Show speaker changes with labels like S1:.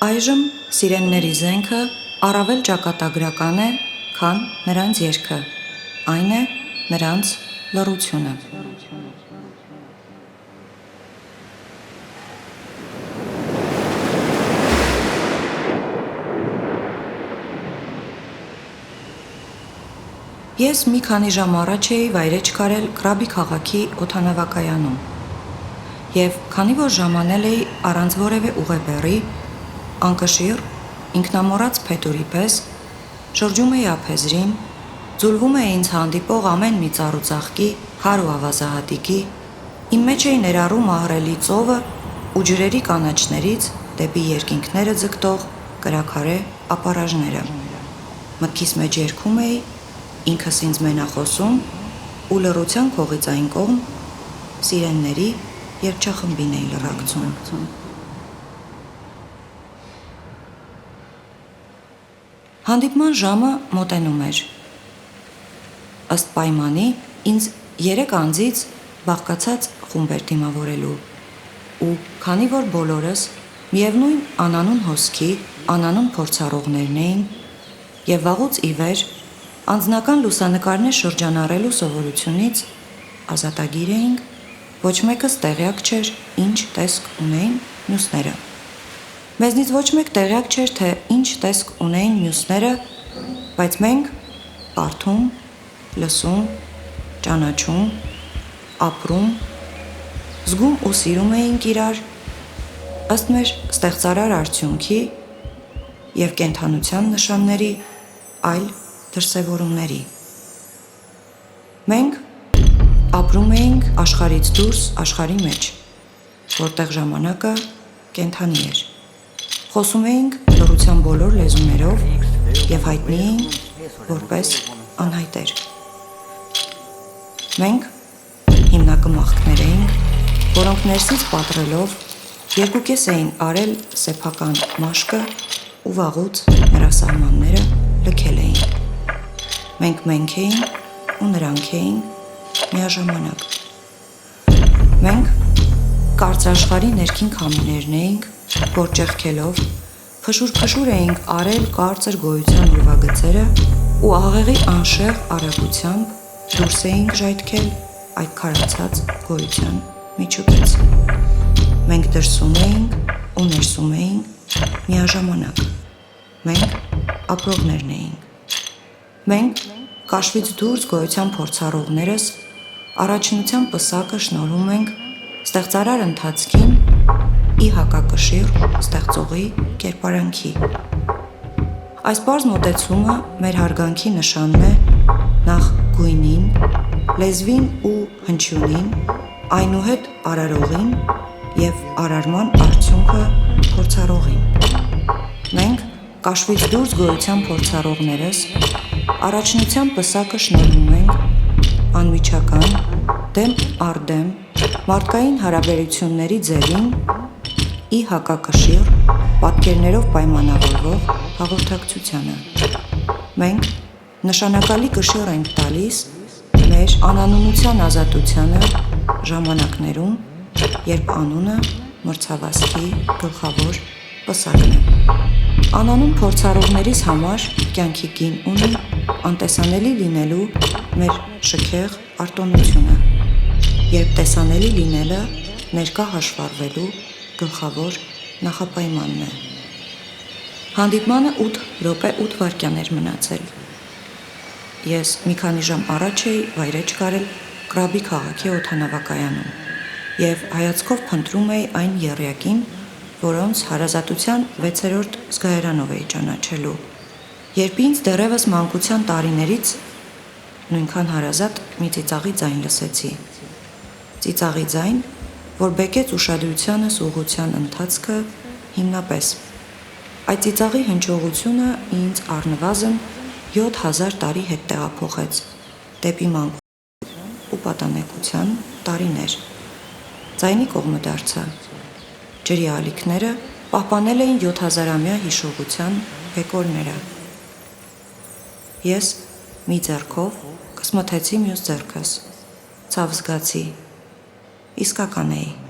S1: Այժմ սիրենների զենքը առավել ճակատագրական է, քան նրանց երգը, այն է նրանց լռությունը։ Ես մի քանի ժամ առաջ էի վայրեջք արել Կրաբի քաղաքի օդանավակայանում, և քանի որ ժամանել էի առանց որևէ ուղեբեռի, անկշիռ, ինքնամոռաց փետուրի պես, շրջում էի ափեզրին, ձուլվում էի ինձ հանդիպող ամեն մի ծառ ու ծաղկի, քար ու ավազահատիկի, իմ մեջ էի ներառում ահռելի ծովը ու ջրերի կանաչներից դեպի երկինքները ձգտող կրաքարե ապառաժները։ Մտքիս մեջ երգում էի, ինքս ինձ մենախոսում ու լռության քողից այն կողմ սիրենների երգչախմբին էի լռակցում։ Հանդիպման ժամը մոտենում էր։ Ըստ պայմանի ինձ 3 անձից բաղկացած խումբ էր դիմավորելու, ու քանի որ բոլորս միևնույն անանուն հոսքի անանուն փորձառողներն էին և վաղուց ի վեր անձնական լուսանկարներ շրջանառելու սովորությունից ազատագիր էինք, ոչ մեկս տեղյակ չէր, ինչ տեսք ունեին մյուսները։ Մեզնից ոչ մեկ տեղյակ չէր, թե ինչ տեսք ունեին մյուսները, բայց մենք կարդում, լսում, ճանաչում, ապրում, զգում ու սիրում էինք իրար ըստ մեր ստեղծարար արդյունքի և կենդանության նշանների այլ դրսևորումների։ Մենք ապրում էինք աշխարհից դուրս աշխարհի մեջ, որտեղ ժամանակը կենդանի էր։ Խոսում էինք լռության բոլոր լեզուներով և հայտնի էինք որպես անհայտեր։ Մենք հիմնակմախքներ էինք, որոնք ներսից պատռելով երկուկես էին արել սեփական մաշկը ու վաղուց նրա սահմանները լքել էին։ Մենք էինք ու նրանք էին միաժամանակ։ Մենք կարծրաշխարհի ներքին քամիներն էինք, որ ճեղքելով փշուր էինք արել կարծր գոյության ուրվագծերը ու աղեղի անշեղ արագությամբ դուրս էինք ժայթքել այդ քարացած գոյության միջուկից։ Մենք դրսում էինք ու ներսում էինք միաժամանակ։ Մենք ապրողներն էինք։ Մենք կաշվից դուրս գոյության փորձառողներս առաջնության պսակը շնորհում ենք ստեղծարար ընթացքին ի հակակշիռ ստեղծողի կերպարանքի։ Այս պարզ մոտեցումը մեր հարգանքի նշանն է նախ գույնին, լեզվին ու հնչյունին, այնուհետ արարողին և արարման արդյունքը փորձառողին։ Մենք կաշվից դուրս գոյության փորձառողներս առաջնության պսակը շնորհում ենք անմիջական, դեմ առ դեմ մարդկային հարաբերությունների ձևին ի հակակշիռ պատկերներով պայմանավորվող հաղորդակցությանը։ Մենք նշանակալի կշիռ ենք տալիս մեր անանունության ազատությանը ժամանակներում, երբ անունը մրցավազքի գլխավոր պսակն է։ Անանուն փորձառողներիս համար կյանքի գին ունի անտեսանելի լինելու մեր շքեղ արտոնությունը, երբ տեսանելի լինելը ներկա հաշվառվելու գլխավոր նախապայմանն է։ Հանդիպմանը 8 րոպե 8 վայրկյան էր մնացել։ Ես մի քանի ժամ առաջ էի վայրեջք արել Կրաբի քաղաքի օդանավակայանում և հայացքով փնտրում էի այն եռյակին, որոնց հարազատության 6-րդ զգայարանով էի ճանաչելու, երբ ինձ դեռևս մանկության տարիներից նույնքան հարազատ մի ծիծաղի ձայն լսեցի։ Ծիծաղի ձայն, որ բեկեց ուշադրությանս ուղղության ընթացքը հիմնապես։ Այդ ծիծաղի հնչողությունը ինձ առնվազն 7000 տարի հետ տեղափոխեց դեպի մանկություն ու պատանեկության տարիներ։ Ձայնի կողմը դարձա։ Ջրի ալիքները պահպանել էին 7000-ամյա հիշողության բեկորները։ Ես մի ձեռքով կսմթեցի մյուս ձեռքս, ցավ զգացի, իսկական էի։